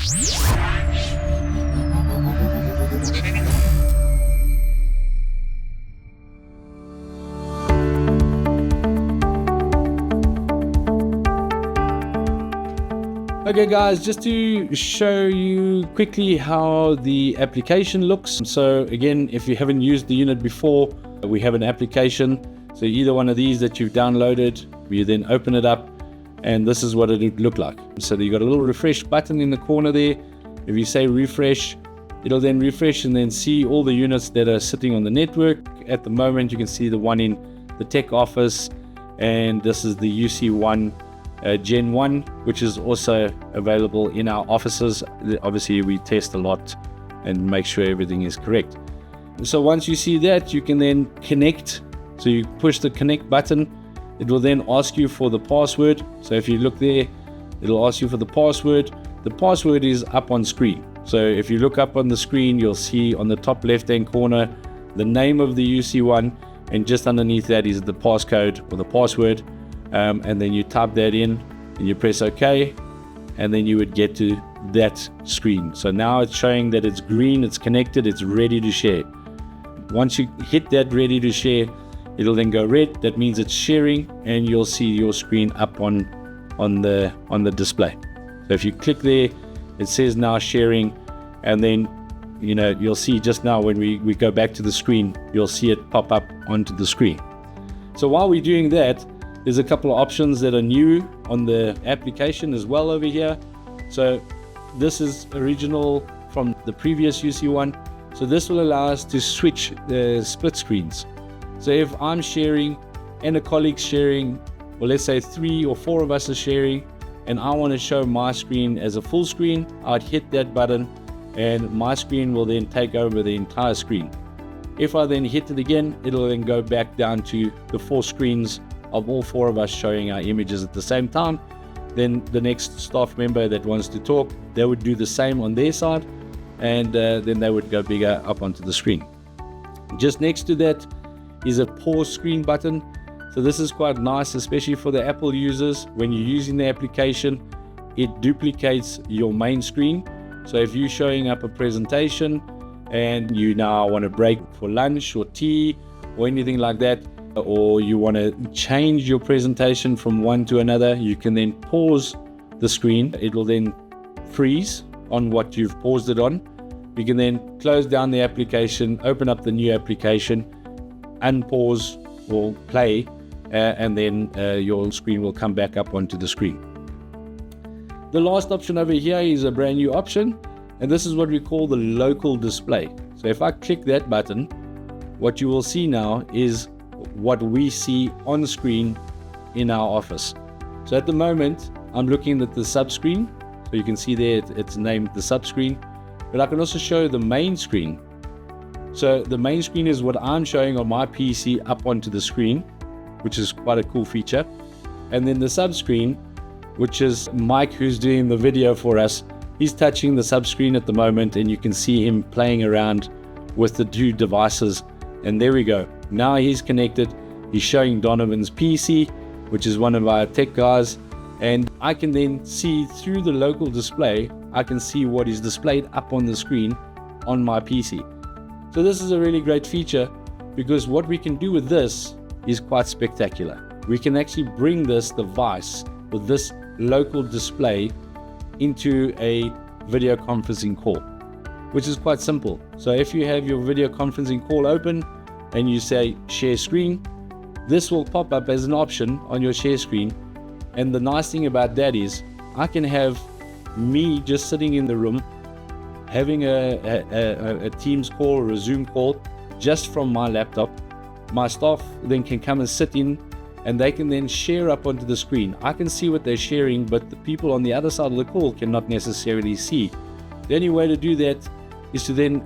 Okay guys, just to show you quickly how the application looks. So again, if you haven't used the unit before, we have an application. So either one of these that you've downloaded, you then open it up and this is what it would look like. So you got a little refresh button in the corner there. If you say refresh, it'll then refresh and then see all the units that are sitting on the network. At the moment, you can see the one in the tech office, and this is the UC1 GEN2, which is also available in our offices. Obviously, we test a lot and make sure everything is correct. So once you see that, you can then connect. So you push the connect button. It will then ask you for the password. So if you look there, it'll ask you for the password. The password is up on screen. So if you look up on the screen, you'll see on the top left-hand corner the name of the UC1, and just underneath that is the passcode or the password. And then you type that in and you press OK, and then you would get to that screen. So now it's showing that it's green, it's connected, it's ready to share. Once you hit that ready to share, it'll then go red. That means it's sharing, and you'll see your screen up on the display. So if you click there, it says now sharing, and then you'll see just now when we go back to the screen, you'll see it pop up onto the screen. So while we're doing that, there's a couple of options that are new on the application as well over here. So this is original from the previous UC1. So this will allow us to switch the split screens. So if I'm sharing and a colleague's sharing, well, let's say 3 or 4 of us are sharing, and I want to show my screen as a full screen, I'd hit that button and my screen will then take over the entire screen. If I then hit it again, it'll then go back down to the 4 screens of all 4 of us showing our images at the same time. Then the next staff member that wants to talk, they would do the same on their side, and then they would go bigger up onto the screen. Just next to that is a pause screen button. So this is quite nice, especially for the Apple users. When you're using the application, it duplicates your main screen. So if you're showing up a presentation and you now want to break for lunch or tea or anything like that, or you want to change your presentation from one to another, you can then pause the screen. It will then freeze on what you've paused it on. You can then close down the application, open up the new application, unpause or play, and then your screen will come back up onto the screen. The last option over here is a brand new option, and this is what we call the local display. So if I click that button, what you will see now is what we see on screen in our office. So at the moment, I'm looking at the subscreen. So you can see there it's named the subscreen, but I can also show the main screen. So the main screen is what I'm showing on my PC up onto the screen, which is quite a cool feature. And then the subscreen, which is Mike, who's doing the video for us, he's touching the subscreen at the moment, and you can see him playing around with the 2 devices. And there we go. Now he's connected. He's showing Donovan's PC, which is one of our tech guys. And I can then see through the local display, I can see what is displayed up on the screen on my PC. So this is a really great feature, because what we can do with this is quite spectacular. We can actually bring this device with this local display into a video conferencing call, which is quite simple. So if you have your video conferencing call open and you say share screen, this will pop up as an option on your share screen. And the nice thing about that is I can have me just sitting in the room having a Teams call or a Zoom call just from my laptop. My staff then can come and sit in, and they can then share up onto the screen. I can see what they're sharing, but the people on the other side of the call cannot necessarily see. The only way to do that is to then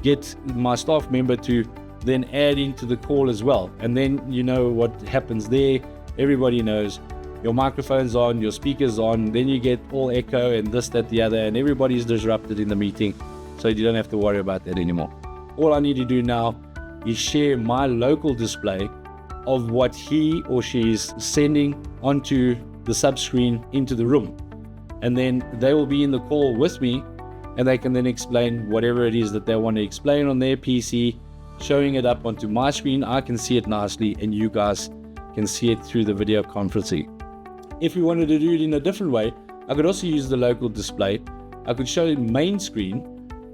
get my staff member to then add into the call as well. And then you know what happens there. Everybody knows your microphone's on, your speaker's on, then you get all echo and this, that, the other, and everybody's disrupted in the meeting. So you don't have to worry about that anymore. All I need to do now is share my local display of what he or she is sending onto the subscreen into the room. and then they will be in the call with me, and they can then explain whatever it is that they want to explain on their PC, showing it up onto my screen. I can see it nicely, and you guys can see it through the video conferencing. If we wanted to do it in a different way, I could also use the local display. I could show main screen,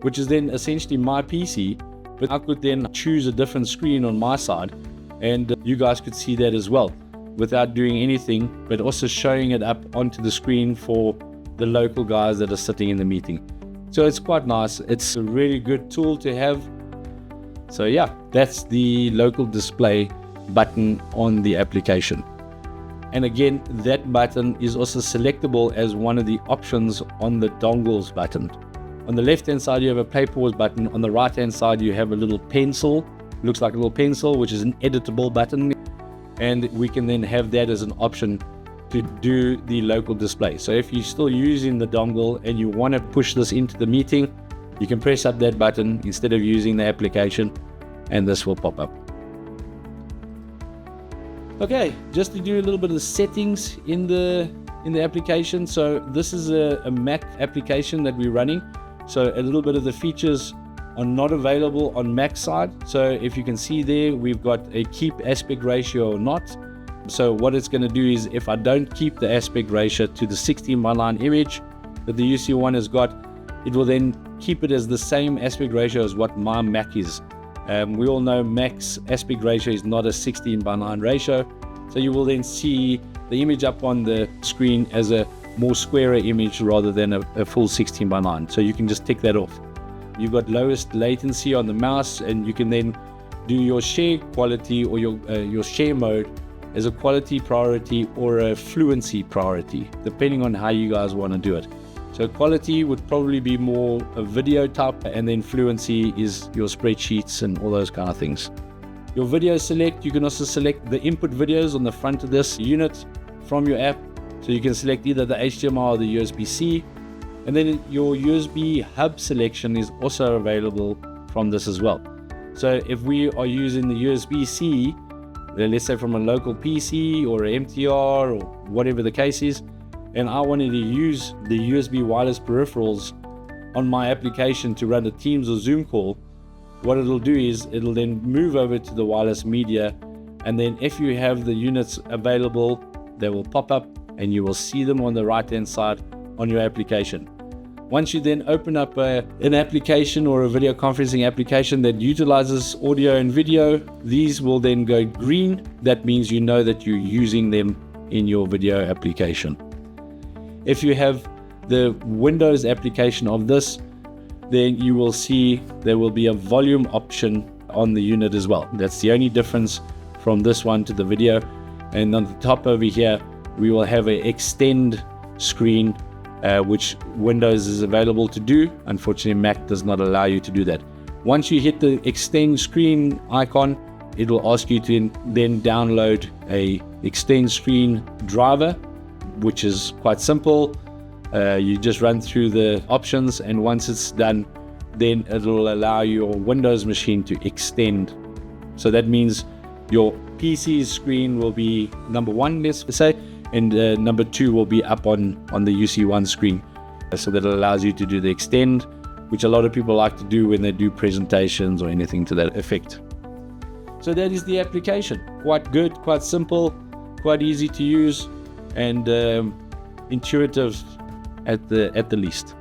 which is then essentially my PC, but I could then choose a different screen on my side, and you guys could see that as well without doing anything, but also showing it up onto the screen for the local guys that are sitting in the meeting. So it's quite nice. It's a really good tool to have. So yeah, that's the local display button on the application. And again, that button is also selectable as one of the options on the dongles button. On the left hand side you have a play pause button. On the right hand side you have a little pencil, looks like a little pencil, which is an editable button, and we can then have that as an option to do the local display. So if you're still using the dongle and you want to push this into the meeting, you can press up that button instead of using the application, and this will pop up. Okay, just to do a little bit of the settings in the application. So this is a Mac application that we're running. So a little bit of the features are not available on Mac side. So if you can see there, we've got a keep aspect ratio or not. So what it's going to do is, if I don't keep the aspect ratio to the 16:9 image that the UC1 has got, it will then keep it as the same aspect ratio as what my Mac is. We all know Mac's aspect ratio is not a 16:9 ratio, so you will then see the image up on the screen as a more squarer image rather than a full 16:9. So you can just tick that off. You've got lowest latency on the mouse, and you can then do your share quality or your share mode as a quality priority or a fluency priority, depending on how you guys want to do it. So quality would probably be more a video type, and then fluency is your spreadsheets and all those kind of things. Your video select, you can also select the input videos on the front of this unit from your app. So you can select either the HDMI or the USB-C. And then your USB hub selection is also available from this as well. So if we are using the USB-C, let's say from a local PC or an MTR or whatever the case is, and I wanted to use the USB wireless peripherals on my application to run a Teams or Zoom call, what it'll do is it'll then move over to the wireless media, and then if you have the units available, they will pop up and you will see them on the right hand side on your application. Once you then open up an application or a video conferencing application that utilizes audio and video, these will then go green. That means you know that you're using them in your video application. If you have the Windows application of this, then you will see there will be a volume option on the unit as well. That's the only difference from this one to the video. And on the top over here, we will have an extend screen, which Windows is available to do. Unfortunately, Mac does not allow you to do that. Once you hit the extend screen icon, it will ask you to then download a extend screen driver, which is quite simple. You just run through the options, and once it's done, then it will allow your Windows machine to extend. So that means your PC's screen will be number one, let's say, and number two will be up on the UC1 screen. So that allows you to do the extend, which a lot of people like to do when they do presentations or anything to that effect. So that is the application. Quite good, quite simple, quite easy to use, and intuitive at the least.